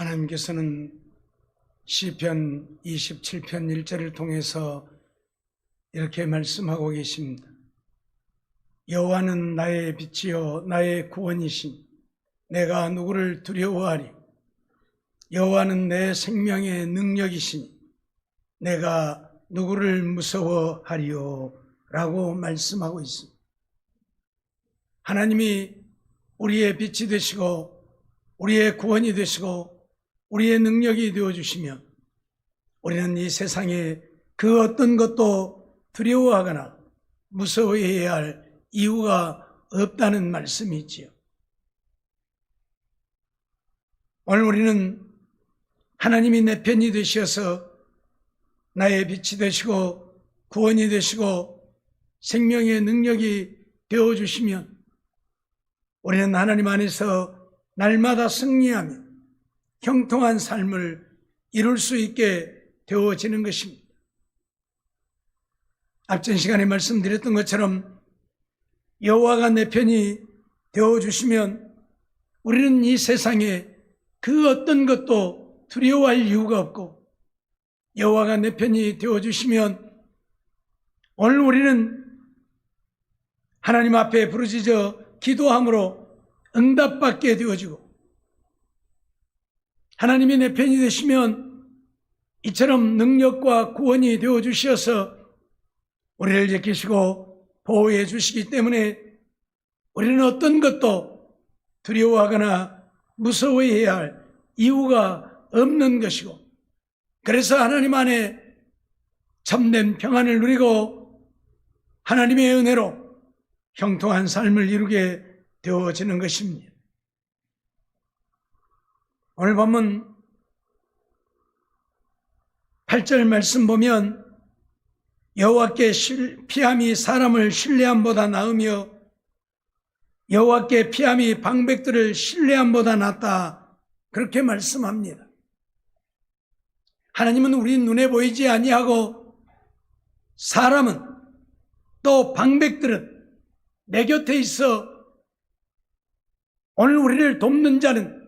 하나님께서는 시편 27편 1절을 통해서 이렇게 말씀하고 계십니다. 여호와는 나의 빛이요 나의 구원이신 내가 누구를 두려워하리. 여호와는 내 생명의 능력이시니 내가 누구를 무서워하리요 라고 말씀하고 있습니다. 하나님이 우리의 빛이 되시고 우리의 구원이 되시고 우리의 능력이 되어주시면 우리는 이 세상에 그 어떤 것도 두려워하거나 무서워해야 할 이유가 없다는 말씀이지요. 오늘 우리는 하나님이 내 편이 되셔서 나의 빛이 되시고 구원이 되시고 생명의 능력이 되어주시면 우리는 하나님 안에서 날마다 승리하며 형통한 삶을 이룰 수 있게 되어지는 것입니다. 앞전 시간에 말씀드렸던 것처럼 여호와가 내 편이 되어주시면 우리는 이 세상에 그 어떤 것도 두려워할 이유가 없고, 여호와가 내 편이 되어주시면 오늘 우리는 하나님 앞에 부르짖어 기도함으로 응답받게 되어지고, 하나님이 내 편이 되시면 이처럼 능력과 구원이 되어주셔서 우리를 지키시고 보호해 주시기 때문에 우리는 어떤 것도 두려워하거나 무서워해야 할 이유가 없는 것이고, 그래서 하나님 안에 참된 평안을 누리고 하나님의 은혜로 형통한 삶을 이루게 되어지는 것입니다. 오늘 본문 8절 말씀 보면 여호와께 피함이 사람을 신뢰함보다 나으며 여호와께 피함이 방백들을 신뢰함보다 낫다, 그렇게 말씀합니다. 하나님은 우리 눈에 보이지 아니하고 사람은 또 방백들은 내 곁에 있어 오늘 우리를 돕는 자는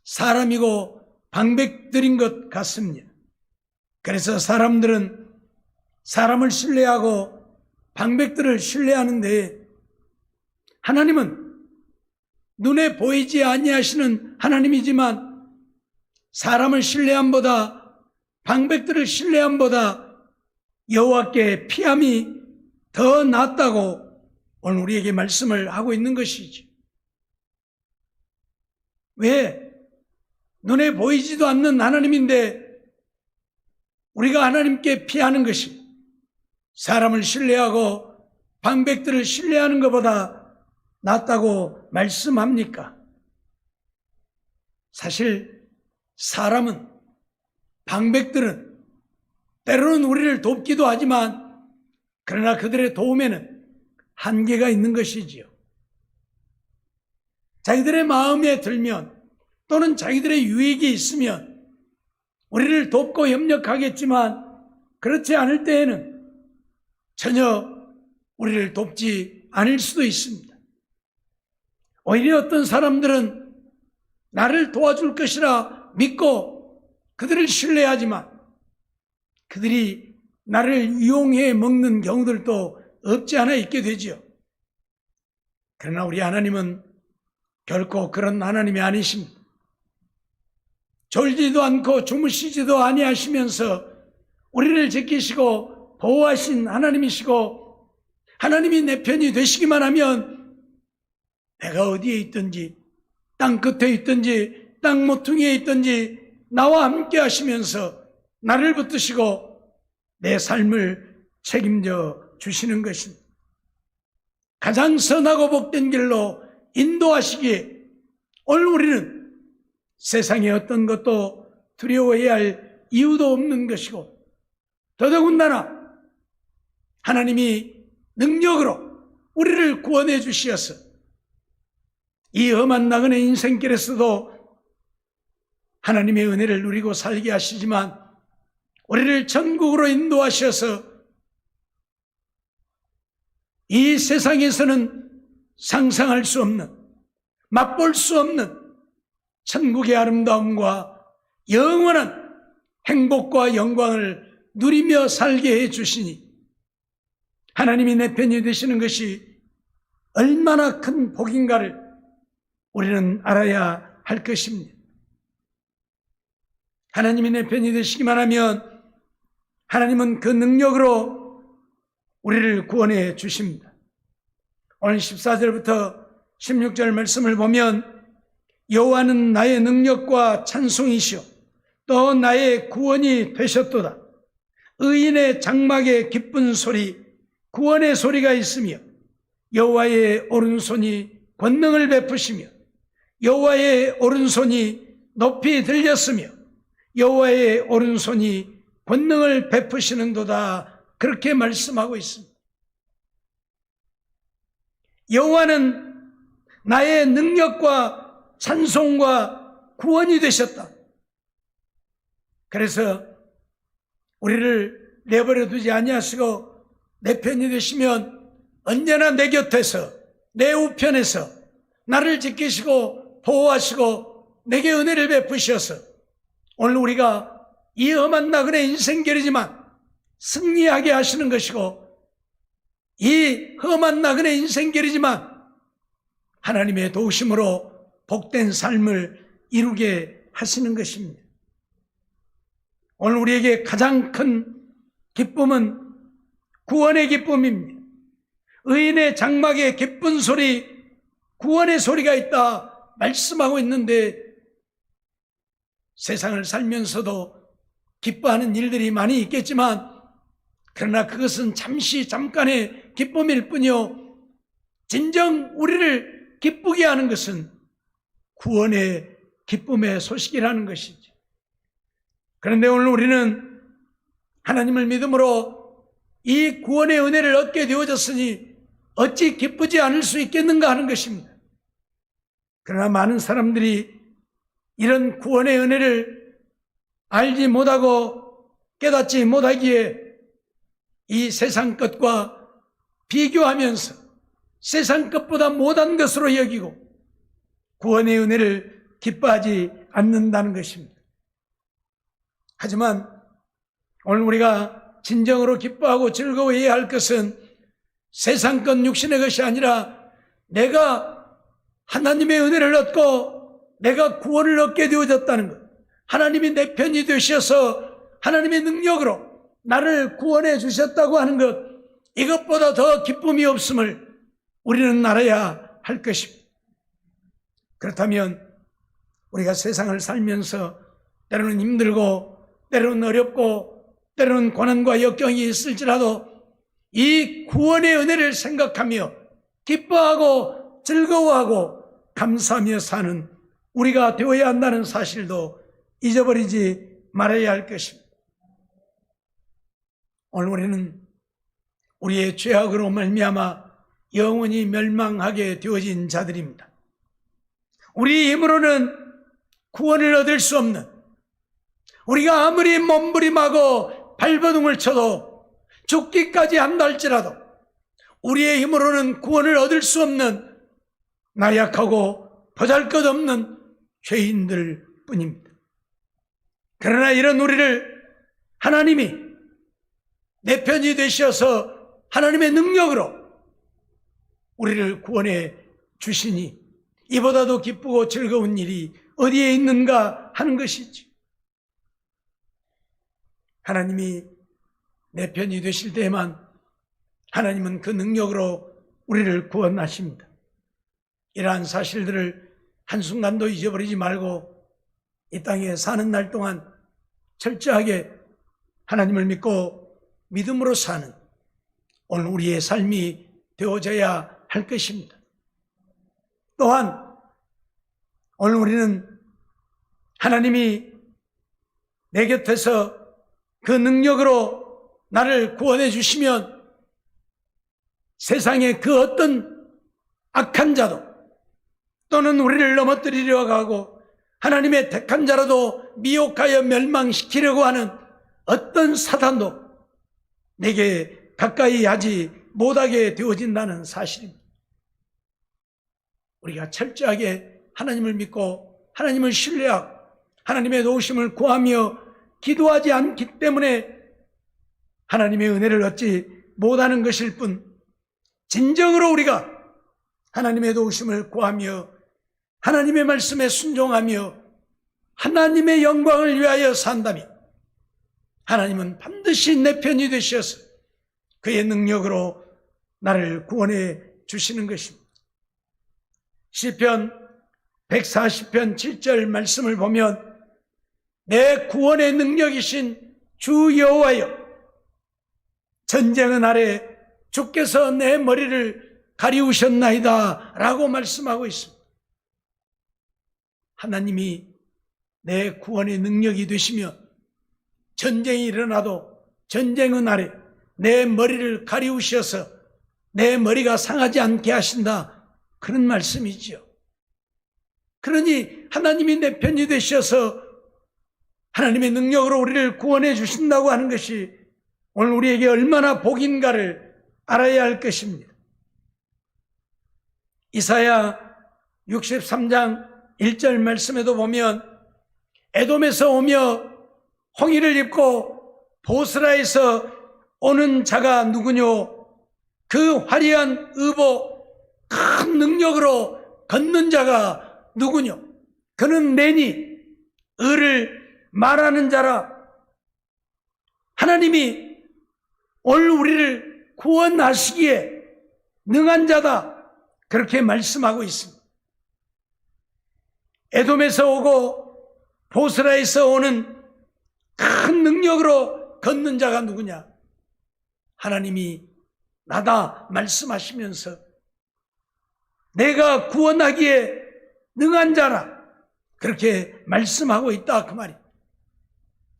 사람이고 방백들인 것 같습니다. 그래서 사람들은 사람을 신뢰하고 방백들을 신뢰하는데 하나님은 눈에 보이지 아니하시는 하나님이지만 사람을 신뢰함보다 방백들을 신뢰함보다 여호와께 피함이 더 낫다고 오늘 우리에게 말씀을 하고 있는 것이죠. 왜? 눈에 보이지도 않는 하나님인데 우리가 하나님께 피하는 것이 사람을 신뢰하고 방백들을 신뢰하는 것보다 낫다고 말씀합니까? 사실 사람은, 방백들은 때로는 우리를 돕기도 하지만 그러나 그들의 도움에는 한계가 있는 것이지요. 자기들의 마음에 들면 또는 자기들의 유익이 있으면 우리를 돕고 협력하겠지만 그렇지 않을 때에는 전혀 우리를 돕지 않을 수도 있습니다. 오히려 어떤 사람들은 나를 도와줄 것이라 믿고 그들을 신뢰하지만 그들이 나를 이용해 먹는 경우들도 없지 않아 있게 되지요. 그러나 우리 하나님은 결코 그런 하나님이 아니십니다. 졸지도 않고 주무시지도 아니하시면서 우리를 지키시고 보호하신 하나님이시고, 하나님이 내 편이 되시기만 하면 내가 어디에 있든지, 땅 끝에 있든지 땅 모퉁이에 있든지 나와 함께 하시면서 나를 붙드시고 내 삶을 책임져 주시는 것입니다. 가장 선하고 복된 길로 인도하시기에 오늘 우리는 세상에 어떤 것도 두려워해야 할 이유도 없는 것이고, 더더군다나 하나님이 능력으로 우리를 구원해 주시어서 이 험한 나그네 인생길에서도 하나님의 은혜를 누리고 살게 하시지만 우리를 천국으로 인도하셔서 이 세상에서는 상상할 수 없는, 맛볼 수 없는 천국의 아름다움과 영원한 행복과 영광을 누리며 살게 해주시니 하나님이 내 편이 되시는 것이 얼마나 큰 복인가를 우리는 알아야 할 것입니다. 하나님이 내 편이 되시기만 하면 하나님은 그 능력으로 우리를 구원해 주십니다. 오늘 14절부터 16절 말씀을 보면 여호와는 나의 능력과 찬송이시오 또 나의 구원이 되셨도다. 의인의 장막에 기쁜 소리 구원의 소리가 있으며 여호와의 오른손이 권능을 베푸시며 여호와의 오른손이 높이 들렸으며 여호와의 오른손이 권능을 베푸시는도다. 그렇게 말씀하고 있습니다. 여호와는 나의 능력과 찬송과 구원이 되셨다. 그래서 우리를 내버려 두지 아니하시고 내 편이 되시면 언제나 내 곁에서 내 우편에서 나를 지키시고 보호하시고 내게 은혜를 베푸셔서 오늘 우리가 이 험한 나그네 인생길이지만 승리하게 하시는 것이고 이 험한 나그네 인생길이지만 하나님의 도우심으로 복된 삶을 이루게 하시는 것입니다. 오늘 우리에게 가장 큰 기쁨은 구원의 기쁨입니다. 의인의 장막에 기쁜 소리, 구원의 소리가 있다 말씀하고 있는데 세상을 살면서도 기뻐하는 일들이 많이 있겠지만 그러나 그것은 잠깐의 기쁨일 뿐이요 진정 우리를 기쁘게 하는 것은 구원의 기쁨의 소식이라는 것이죠. 그런데 오늘 우리는 하나님을 믿음으로 이 구원의 은혜를 얻게 되어졌으니 어찌 기쁘지 않을 수 있겠는가 하는 것입니다. 그러나 많은 사람들이 이런 구원의 은혜를 알지 못하고 깨닫지 못하기에 이 세상 것과 비교하면서 세상 것보다 못한 것으로 여기고 구원의 은혜를 기뻐하지 않는다는 것입니다. 하지만 오늘 우리가 진정으로 기뻐하고 즐거워해야 할 것은 세상 것 육신의 것이 아니라 내가 하나님의 은혜를 얻고 내가 구원을 얻게 되어졌다는 것, 하나님이 내 편이 되셔서 하나님의 능력으로 나를 구원해 주셨다고 하는 것, 이것보다 더 기쁨이 없음을 우리는 알아야 할 것입니다. 그렇다면 우리가 세상을 살면서 때로는 힘들고 때로는 어렵고 때로는 고난과 역경이 있을지라도 이 구원의 은혜를 생각하며 기뻐하고 즐거워하고 감사하며 사는 우리가 되어야 한다는 사실도 잊어버리지 말아야 할 것입니다. 오늘 우리는 우리의 죄악으로 말미암아 영원히 멸망하게 되어진 자들입니다. 우리 힘으로는 구원을 얻을 수 없는, 우리가 아무리 몸부림하고 발버둥을 쳐도 죽기까지 한다 할지라도 우리의 힘으로는 구원을 얻을 수 없는 나약하고 보잘것없는 죄인들 뿐입니다. 그러나 이런 우리를 하나님이 내 편이 되셔서 하나님의 능력으로 우리를 구원해 주시니 이보다도 기쁘고 즐거운 일이 어디에 있는가 하는 것이지. 하나님이 내 편이 되실 때에만 하나님은 그 능력으로 우리를 구원하십니다. 이러한 사실들을 한순간도 잊어버리지 말고 이 땅에 사는 날 동안 철저하게 하나님을 믿고 믿음으로 사는 오늘 우리의 삶이 되어져야 할 것입니다. 또한 오늘 우리는 하나님이 내 곁에서 그 능력으로 나를 구원해 주시면 세상의 그 어떤 악한 자도 또는 우리를 넘어뜨리려고 하고 하나님의 택한 자라도 미혹하여 멸망시키려고 하는 어떤 사단도 내게 가까이 하지 못하게 되어진다는 사실입니다. 우리가 철저하게 하나님을 믿고 하나님을 신뢰하고 하나님의 도우심을 구하며 기도하지 않기 때문에 하나님의 은혜를 얻지 못하는 것일 뿐, 진정으로 우리가 하나님의 도우심을 구하며 하나님의 말씀에 순종하며 하나님의 영광을 위하여 산다면 하나님은 반드시 내 편이 되셔서 그의 능력으로 나를 구원해 주시는 것입니다. 시편 140편 7절 말씀을 보면 내 구원의 능력이신 주 여호와여, 전쟁은 아래 주께서 내 머리를 가리우셨나이다 라고 말씀하고 있습니다. 하나님이 내 구원의 능력이 되시며 전쟁이 일어나도 전쟁은 아래 내 머리를 가리우셔서 내 머리가 상하지 않게 하신다, 그런 말씀이지요. 그러니 하나님이 내 편이 되셔서 하나님의 능력으로 우리를 구원해 주신다고 하는 것이 오늘 우리에게 얼마나 복인가를 알아야 할 것입니다. 이사야 63장 1절 말씀에도 보면 에돔에서 오며 홍의를 입고 보스라에서 오는 자가 누구뇨? 그 화려한 의복, 큰 능력으로 걷는 자가 누구뇨? 그는 내니 의를 말하는 자라. 하나님이 오늘 우리를 구원하시기에 능한 자다, 그렇게 말씀하고 있습니다. 에돔에서 오고 보스라에서 오는 큰 능력으로 걷는 자가 누구냐? 하나님이 나다 말씀하시면서 내가 구원하기에 능한 자라, 그렇게 말씀하고 있다, 그 말이.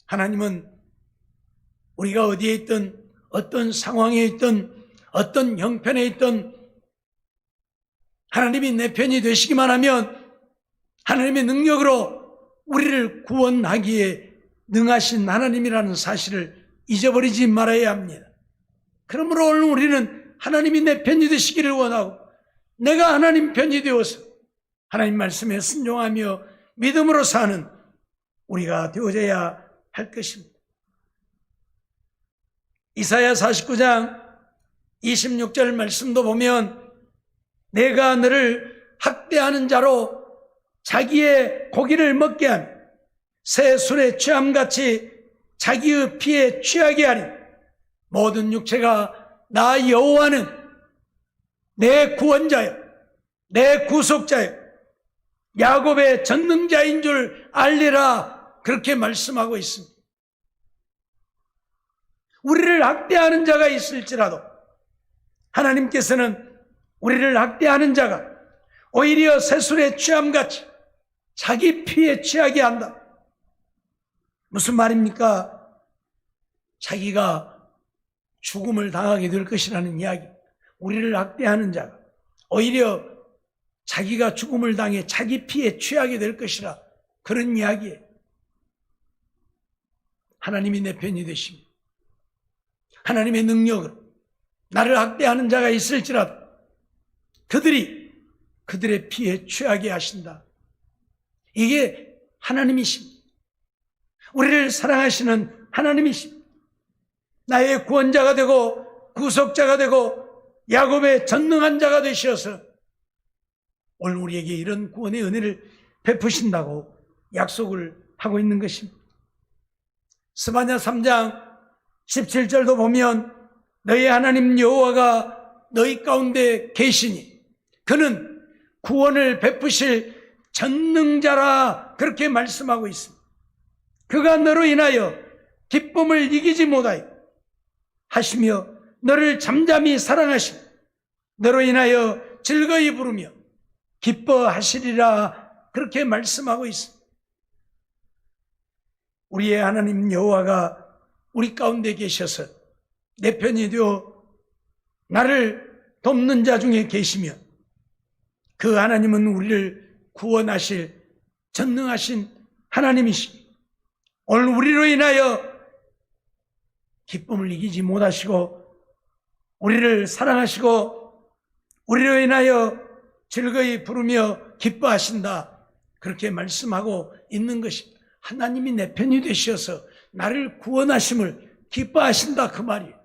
하나님은 우리가 어디에 있든 어떤 상황에 있든 어떤 형편에 있든 하나님이 내 편이 되시기만 하면 하나님의 능력으로 우리를 구원하기에 능하신 하나님이라는 사실을 잊어버리지 말아야 합니다. 그러므로 오늘 우리는 하나님이 내 편이 되시기를 원하고 내가 하나님 편이 되어서 하나님 말씀에 순종하며 믿음으로 사는 우리가 되어져야 할 것입니다. 이사야 49장 26절 말씀도 보면 내가 너를 학대하는 자로 자기의 고기를 먹게 하며 새 술에 취함같이 자기의 피에 취하게 하리. 모든 육체가 나 여호와는 내 구원자여 내 구속자여 야곱의 전능자인 줄 알리라, 그렇게 말씀하고 있습니다. 우리를 학대하는 자가 있을지라도 하나님께서는 우리를 학대하는 자가 오히려 새술에 취함같이 자기 피에 취하게 한다. 무슨 말입니까? 자기가 죽음을 당하게 될 것이라는 이야기. 우리를 학대하는 자가 오히려 자기가 죽음을 당해 자기 피에 취하게 될 것이라, 그런 이야기예요. 하나님이 내 편이 되십니다. 하나님의 능력으로 나를 학대하는 자가 있을지라도 그들의 피에 취하게 하신다. 이게 하나님이십니다. 우리를 사랑하시는 하나님이십니다. 나의 구원자가 되고 구속자가 되고 야곱의 전능한 자가 되셔서 오늘 우리에게 이런 구원의 은혜를 베푸신다고 약속을 하고 있는 것입니다. 스바냐 3장 17절도 보면 너희 하나님 여호와가 너희 가운데 계시니 그는 구원을 베푸실 전능자라, 그렇게 말씀하고 있습니다. 그가 너로 인하여 기쁨을 이기지 못하여 하시며 너를 잠잠히 사랑하시며 너로 인하여 즐거이 부르며 기뻐하시리라, 그렇게 말씀하고 있습니다. 우리의 하나님 여호와가 우리 가운데 계셔서 내 편이 되어 나를 돕는 자 중에 계시며 그 하나님은 우리를 구원하실 전능하신 하나님이시고 오늘 우리로 인하여 기쁨을 이기지 못하시고 우리를 사랑하시고 우리로 인하여 즐거이 부르며 기뻐하신다, 그렇게 말씀하고 있는 것입니다. 하나님이 내 편이 되셔서 나를 구원하심을 기뻐하신다, 그 말이에요.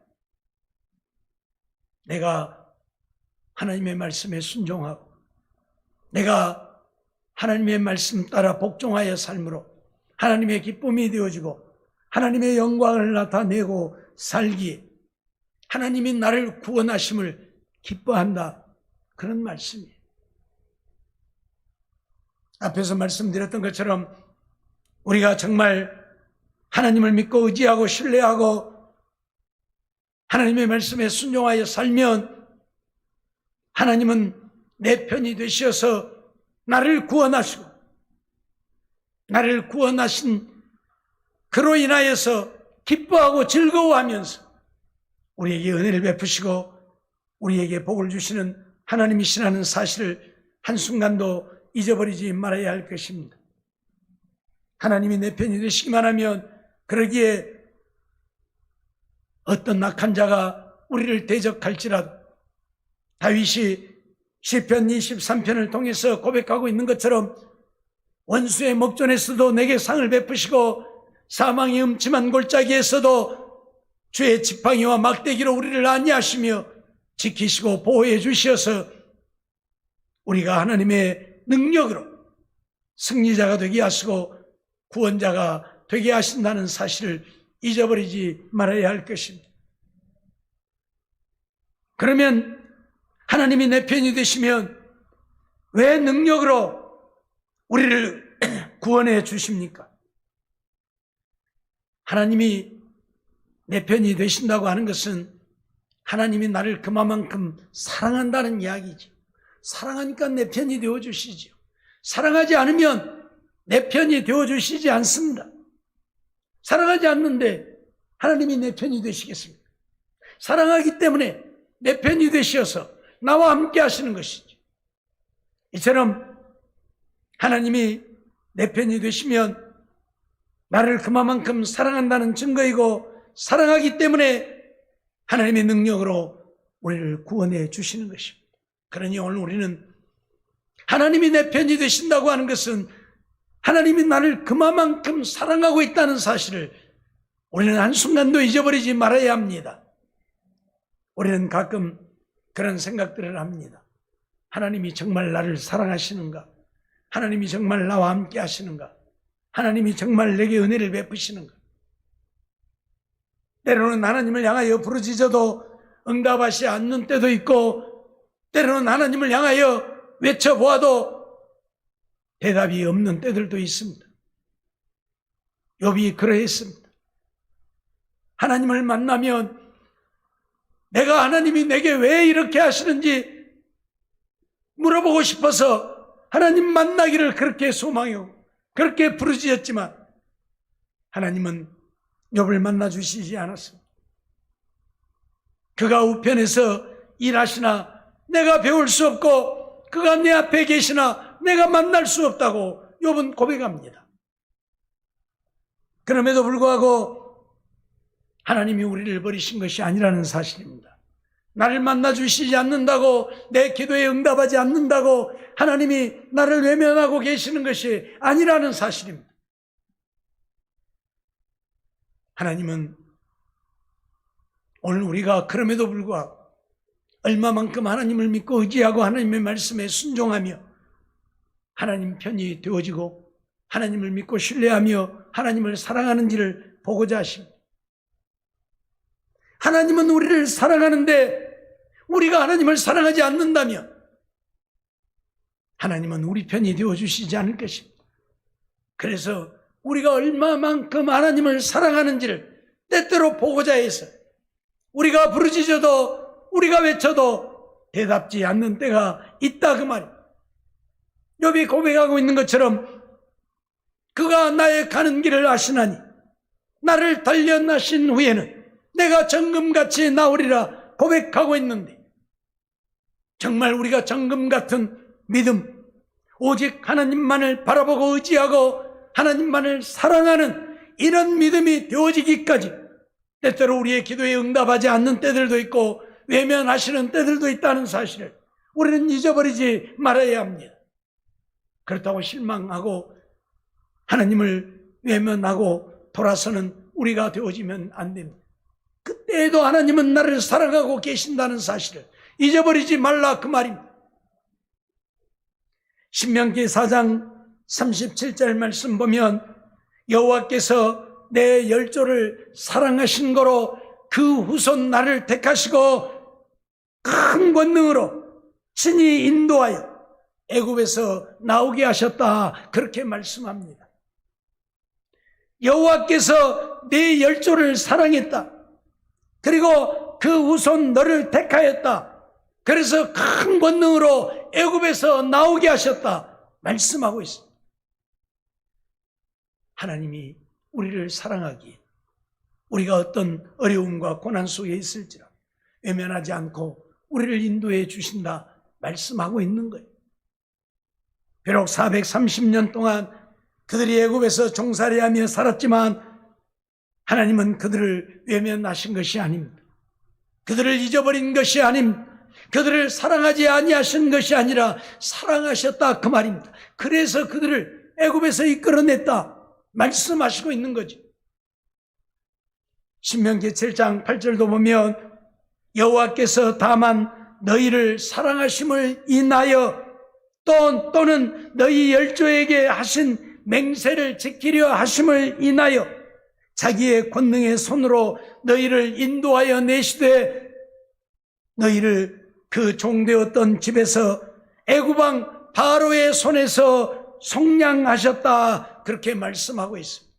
내가 하나님의 말씀에 순종하고 내가 하나님의 말씀 따라 복종하여 삶으로 하나님의 기쁨이 되어지고 하나님의 영광을 나타내고 살기에 하나님이 나를 구원하심을 기뻐한다, 그런 말씀이에요. 앞에서 말씀드렸던 것처럼 우리가 정말 하나님을 믿고 의지하고 신뢰하고 하나님의 말씀에 순종하여 살면 하나님은 내 편이 되셔서 나를 구원하시고 나를 구원하신 그로 인하여서 기뻐하고 즐거워하면서 우리에게 은혜를 베푸시고 우리에게 복을 주시는 하나님이시라는 사실을 한순간도 잊어버리지 말아야 할 것입니다. 하나님이 내 편이 되시기만 하면 그러기에 어떤 악한 자가 우리를 대적할지라도 다윗이 시편 23편을 통해서 고백하고 있는 것처럼 원수의 목전에서도 내게 상을 베푸시고 사망의 음침한 골짜기에서도 주의 지팡이와 막대기로 우리를 안위하시며 지키시고 보호해 주셔서 우리가 하나님의 능력으로 승리자가 되게 하시고 구원자가 되게 하신다는 사실을 잊어버리지 말아야 할 것입니다. 그러면 하나님이 내 편이 되시면 왜 능력으로 우리를 구원해 주십니까? 하나님이 내 편이 되신다고 하는 것은 하나님이 나를 그만큼 사랑한다는 이야기죠. 사랑하니까 내 편이 되어주시죠. 사랑하지 않으면 내 편이 되어주시지 않습니다. 사랑하지 않는데 하나님이 내 편이 되시겠습니까? 사랑하기 때문에 내 편이 되셔서 나와 함께 하시는 것이죠. 이처럼 하나님이 내 편이 되시면 나를 그만큼 사랑한다는 증거이고 사랑하기 때문에 하나님의 능력으로 우리를 구원해 주시는 것입니다. 그러니 오늘 우리는 하나님이 내 편이 되신다고 하는 것은 하나님이 나를 그만큼 사랑하고 있다는 사실을 우리는 한순간도 잊어버리지 말아야 합니다. 우리는 가끔 그런 생각들을 합니다. 하나님이 정말 나를 사랑하시는가? 하나님이 정말 나와 함께 하시는가? 하나님이 정말 내게 은혜를 베푸시는가? 때로는 하나님을 향하여 부르짖어도 응답하시 않는 때도 있고 때로는 하나님을 향하여 외쳐보아도 대답이 없는 때들도 있습니다. 욥이 그러했습니다. 하나님을 만나면 내가 하나님이 내게 왜 이렇게 하시는지 물어보고 싶어서 하나님 만나기를 그렇게 소망하고 그렇게 부르짖었지만 하나님은 욥을 만나 주시지 않았습니다. 그가 우편에서 일하시나 내가 배울 수 없고 그가 내 앞에 계시나 내가 만날 수 없다고 욥은 고백합니다. 그럼에도 불구하고 하나님이 우리를 버리신 것이 아니라는 사실입니다. 나를 만나 주시지 않는다고, 내 기도에 응답하지 않는다고 하나님이 나를 외면하고 계시는 것이 아니라는 사실입니다. 하나님은 오늘 우리가 그럼에도 불구하고 얼마만큼 하나님을 믿고 의지하고 하나님의 말씀에 순종하며 하나님 편이 되어지고 하나님을 믿고 신뢰하며 하나님을 사랑하는지를 보고자 하십니다. 하나님은 우리를 사랑하는데 우리가 하나님을 사랑하지 않는다면 하나님은 우리 편이 되어주시지 않을 것입니다. 그래서 우리가 얼마만큼 하나님을 사랑하는지를 때때로 보고자 해서 우리가 부르짖어도 우리가 외쳐도 대답지 않는 때가 있다, 그 말이에요. 욥이 고백하고 있는 것처럼 그가 나의 가는 길을 아시나니 나를 단련하신 후에는 내가 정금같이 나오리라 고백하고 있는데 정말 우리가 정금 같은 믿음, 오직 하나님만을 바라보고 의지하고 하나님만을 사랑하는 이런 믿음이 되어지기까지 때때로 우리의 기도에 응답하지 않는 때들도 있고 외면하시는 때들도 있다는 사실을 우리는 잊어버리지 말아야 합니다. 그렇다고 실망하고 하나님을 외면하고 돌아서는 우리가 되어지면 안 됩니다. 그때에도 하나님은 나를 사랑하고 계신다는 사실을 잊어버리지 말라, 그 말입니다. 신명기 4장 37절 말씀 보면 여호와께서 내 열조를 사랑하신 거로 그 후손 나를 택하시고 큰 권능으로 친히 인도하여 애굽에서 나오게 하셨다, 그렇게 말씀합니다. 여호와께서 내 열조를 사랑했다. 그리고 그 후손 너를 택하였다. 그래서 큰 권능으로 애굽에서 나오게 하셨다 말씀하고 있습니다. 하나님이 우리를 사랑하기에 우리가 어떤 어려움과 고난 속에 있을지라 외면하지 않고 우리를 인도해 주신다 말씀하고 있는 거예요. 비록 430년 동안 그들이 애굽에서 종살이하며 살았지만 하나님은 그들을 외면하신 것이 아닙니다. 그들을 잊어버린 것이 아닙니다. 그들을 사랑하지 아니하신 것이 아니라 사랑하셨다, 그 말입니다. 그래서 그들을 애굽에서 이끌어냈다 말씀하시고 있는 거죠. 신명기 7장 8절도 보면 여호와께서 다만 너희를 사랑하심을 인하여 또는 너희 열조에게 하신 맹세를 지키려 하심을 인하여 자기의 권능의 손으로 너희를 인도하여 내시되 너희를 그 종되었던 집에서 애굽왕 바로의 손에서 속량하셨다, 그렇게 말씀하고 있습니다.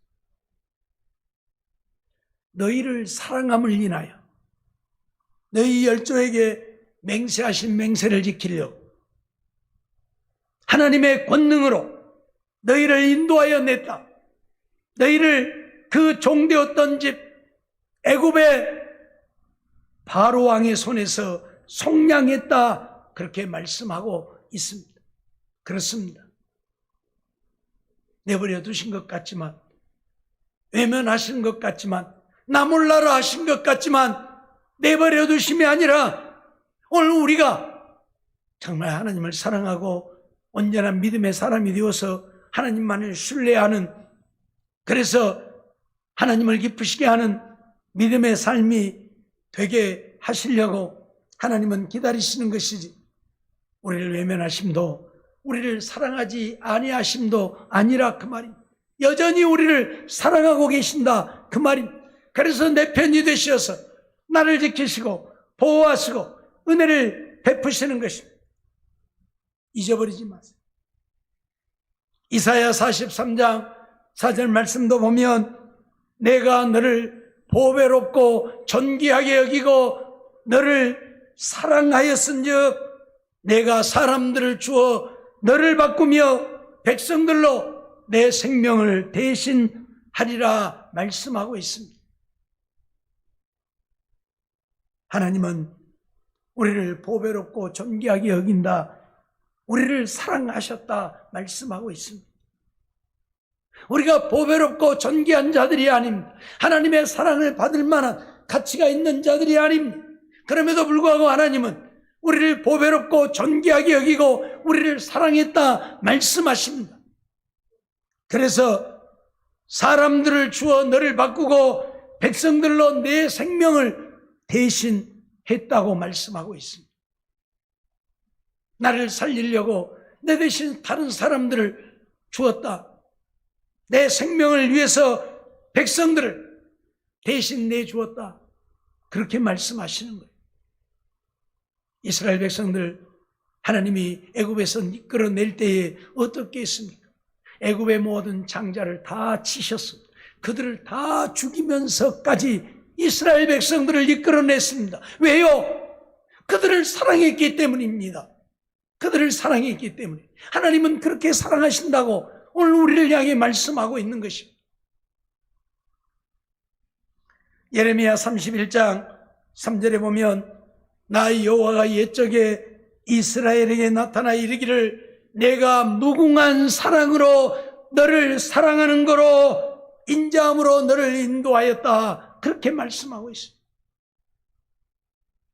너희를 사랑함을 인하여 너희 열조에게 맹세하신 맹세를 지키려고 하나님의 권능으로 너희를 인도하여 냈다. 너희를 그 종되었던 집 애굽의 바로 왕의 손에서 속량했다, 그렇게 말씀하고 있습니다. 그렇습니다. 내버려 두신 것 같지만, 외면하신 것 같지만, 나 몰라라 하신 것 같지만 내버려 두심이 아니라 오늘 우리가 정말 하나님을 사랑하고 온전한 믿음의 사람이 되어서 하나님만을 신뢰하는, 그래서 하나님을 기쁘시게 하는 믿음의 삶이 되게 하시려고 하나님은 기다리시는 것이지, 우리를 외면하심도 우리를 사랑하지 아니하심도 아니라 그 말입니다. 여전히 우리를 사랑하고 계신다, 그 말입니다. 그래서 내 편이 되셔서 나를 지키시고 보호하시고 은혜를 베푸시는 것입니다. 잊어버리지 마세요. 이사야 43장 4절 말씀도 보면 내가 너를 보배롭고 존귀하게 여기고 너를 사랑하였은즉 내가 사람들을 주어 너를 바꾸며 백성들로 내 생명을 대신하리라 말씀하고 있습니다. 하나님은 우리를 보배롭고 존귀하게 여긴다, 우리를 사랑하셨다 말씀하고 있습니다. 우리가 보배롭고 존귀한 자들이 아닙니다. 하나님의 사랑을 받을 만한 가치가 있는 자들이 아닙니다. 그럼에도 불구하고 하나님은 우리를 보배롭고 존귀하게 여기고 우리를 사랑했다 말씀하십니다. 그래서 사람들을 주어 너를 바꾸고 백성들로 내 생명을 대신했다고 말씀하고 있습니다. 나를 살리려고 내 대신 다른 사람들을 주었다. 내 생명을 위해서 백성들을 대신 내주었다, 그렇게 말씀하시는 거예요. 이스라엘 백성들 하나님이 애굽에서 이끌어낼 때에 어떻게 했습니까? 애굽의 모든 장자를 다 치셨습니다. 그들을 다 죽이면서까지 이스라엘 백성들을 이끌어냈습니다. 왜요? 그들을 사랑했기 때문입니다. 그들을 사랑했기 때문에. 하나님은 그렇게 사랑하신다고 오늘 우리를 향해 말씀하고 있는 것입니다. 예레미야 31장 3절에 보면 나 여호와가 옛적에 이스라엘에게 나타나 이르기를 내가 무궁한 사랑으로 너를 사랑하는 거로 인자함으로 너를 인도하였다, 그렇게 말씀하고 있습니다.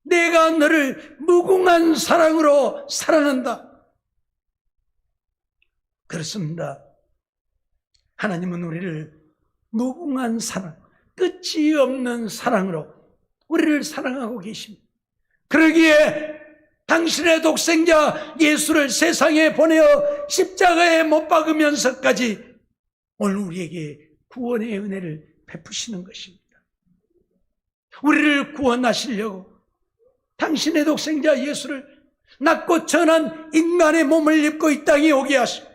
내가 너를 무궁한 사랑으로 사랑한다. 그렇습니다. 하나님은 우리를 무궁한 사랑, 끝이 없는 사랑으로 우리를 사랑하고 계십니다. 그러기에 당신의 독생자 예수를 세상에 보내어 십자가에 못 박으면서까지 오늘 우리에게 구원의 은혜를 베푸시는 것입니다. 우리를 구원하시려고 당신의 독생자 예수를 낮고 천한 인간의 몸을 입고 이 땅에 오게 하시고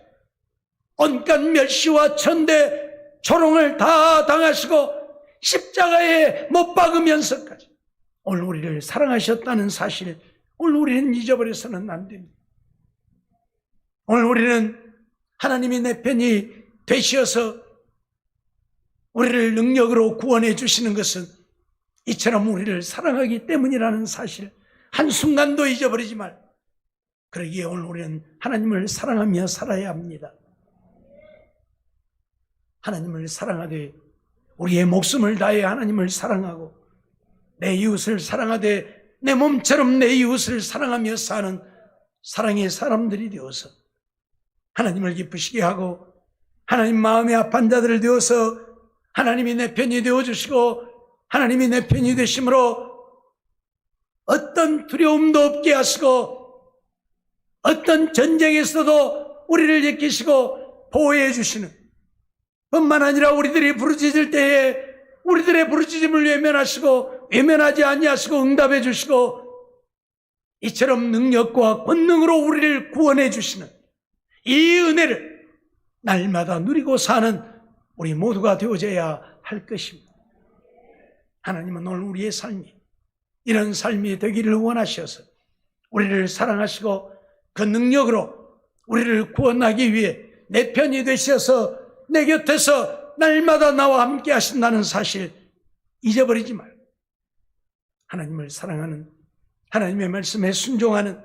온갖 멸시와 천대 조롱을 다 당하시고 십자가에 못 박으면서까지 오늘 우리를 사랑하셨다는 사실, 오늘 우리는 잊어버려서는 안 됩니다. 오늘 우리는 하나님이 내 편이 되시어서 우리를 능력으로 구원해 주시는 것은 이처럼 우리를 사랑하기 때문이라는 사실 한순간도 잊어버리지 말고, 그러기에 오늘 우리는 하나님을 사랑하며 살아야 합니다. 하나님을 사랑하되 우리의 목숨을 다해 하나님을 사랑하고 내 이웃을 사랑하되 내 몸처럼 내 이웃을 사랑하며 사는 사랑의 사람들이 되어서 하나님을 기쁘시게 하고 하나님 마음에 아픈 자들을 되어서 하나님이 내 편이 되어주시고 하나님이 내 편이 되심으로 어떤 두려움도 없게 하시고 어떤 전쟁에서도 우리를 지키시고 보호해 주시는 뿐만 아니라 우리들이 부르짖을 때에 우리들의 부르짖음을 외면하시고 외면하지 아니하시고 응답해 주시고 이처럼 능력과 권능으로 우리를 구원해 주시는 이 은혜를 날마다 누리고 사는 우리 모두가 되어져야 할 것입니다. 하나님은 오늘 우리의 삶이 이런 삶이 되기를 원하셔서 우리를 사랑하시고 그 능력으로 우리를 구원하기 위해 내 편이 되셔서 내 곁에서 날마다 나와 함께 하신다는 사실 잊어버리지 말고 하나님을 사랑하는, 하나님의 말씀에 순종하는,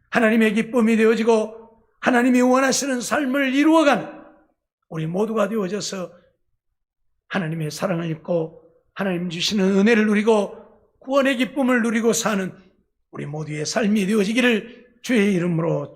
하나님의 기쁨이 되어지고 하나님이 원하시는 삶을 이루어가는 우리 모두가 되어져서 하나님의 사랑을 입고 하나님 주시는 은혜를 누리고 구원의 기쁨을 누리고 사는 우리 모두의 삶이 되어지기를 주의 이름으로 축원합니다.